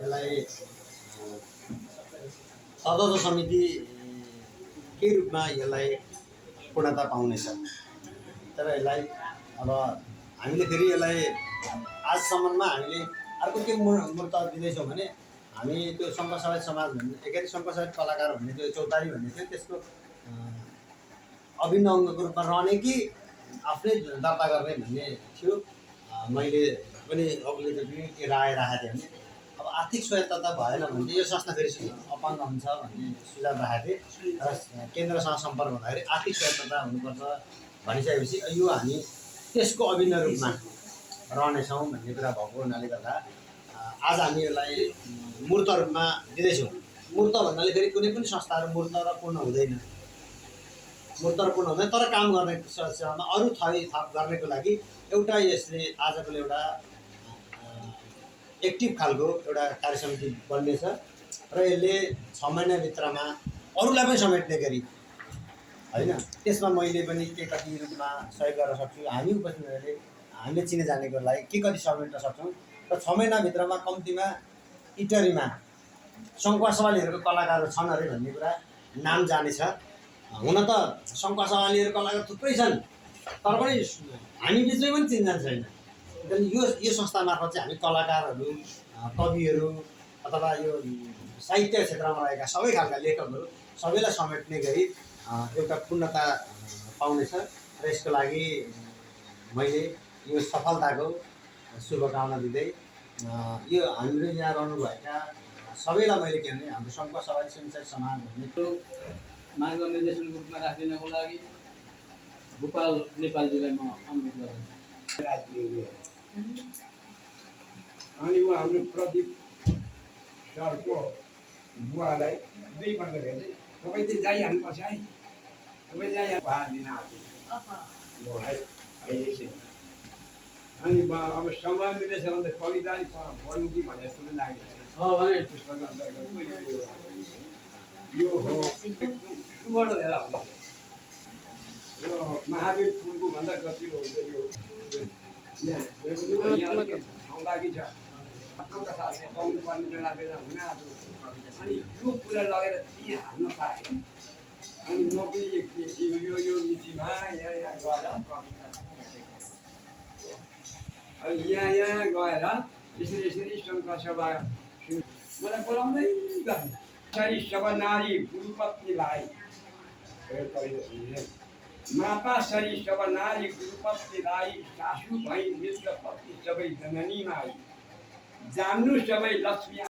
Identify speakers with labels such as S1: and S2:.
S1: यसलाई तदर्थ समिति के रूपमा यसलाई पूर्णता पाउनेछ। तर यसलाई अब हामीले फेरि यसलाई आजसम्ममा हामीले अर्को के मूर्त दिँदैछौँ भने हामी त्यो शङ्करसवाई समाज भन्ने एकै शङ्करसवाई कलाकार भन्ने त्यो चौतारी भन्ने थियो, त्यसको अभिन्न अङ्गको रूपमा रहने कि आफ्नै दर्ता गर्ने भन्ने थियो। मैले पनि अघिल्लो के राय राखेको थिएँ भने अब आर्थिक स्वायत्ता भएन भने चाहिँ यो संस्था फेरि अपाङ्ग हुन्छ भन्ने सुझाव राखेको थिएँ र केन्द्रसँग सम्पर्क हुँदाखेरि आर्थिक स्वायत्ता हुनुपर्छ भनिसकेपछि यो हामी त्यसको अभिन्न रूपमा रहनेछौँ भन्ने कुरा भएको हुनाले गर्दा आज हामी यसलाई मूर्त रूपमा दिँदैछौँ। मूर्त भन्नाले फेरि कुनै पनि संस्थाहरू मूर्त र पूर्ण हुँदैन, मूर्त र पूर्ण हुँदैन। तर काम गर्ने सिलसिलामा अरू थप गर्नेको लागि एउटा यसले आजको एउटा एक्टिभ खालको एउटा कार्यसमिति बन्नेछ र यसले 6 महिनाभित्रमा अरूलाई पनि समेट्ने गरी होइन, त्यसमा मैले पनि के कति रूपमा सहयोग गर्न सक्छु, हामी उपस्थितहरूले हामीले चिने जानेको लागि के कति समेट्न सक्छौँ र 6 महिनाभित्रमा कम्तीमा इटरीमा शङ्कुवा सवालीहरूको कलाकारहरू छन् अरे भन्ने कुरा नाम जानेछ। हुन त शङ्कुवा सवालीहरू कलाकार थुप्रै छन्, तर पनि हामी बिचमै पनि चिन्जान छैन। यो संस्था मार्फत चाहिँ हामी कलाकारहरू, कविहरू अथवा यो साहित्य क्षेत्रमा रहेका सबै खालका लेखकहरू सबैलाई समेट्ने गरी एउटा पूर्णता पाउनेछ र यसको लागि मैले यो सफलताको शुभकामना दिँदै यो हाम्रो यहाँ रहनुभएका सबैलाई मैले के भने हाम्रो शङ्कुवा सवाई स्वयंसेवी समाज भन्ने
S2: मार्ग निर्देशनको रूपमा राखिदिनको लागि गोपाल नेपालजीलाई म अनुरोध गर्छु।
S3: अनि उहाँ हाम्रो प्रदीप सरको बुवालाई 2 पल्ट भेट्दै तपाईँ चाहिँ जाइहाल्नुपर्छ है, तपाईँ जाइहाल्नु भार दिन आएको है अहिले चाहिँ। अनि अब समय मिलेछ भने कविता पढ्नु कि भने जस्तो पनि लागेको छ। पुस्तक अन्तर्गत यो हो सुवर्ण धेरै हुन्छ। यो महावीर फुलको भन्दा कति हुन्छ यो ठाउँ लागि छ एउटा साथमा पाउनु पर्ने बेला बेला हुन आएको। अनि यो कुरा लगेर त्यहीँ हाल्न पाएँ। अनि म पनि यो मितिमा यहाँ गएर अब यहाँ गएर यसरी शङ्करसभा मलाई बोलाउँदै गर्ने सरी सब नारी गुरुपत्नीलाई माता सरी सब नारी गुरुपत्नीलाई सासु भई मित्र पत्नी सबै जननी माई जान्नु सबै लक्ष्मी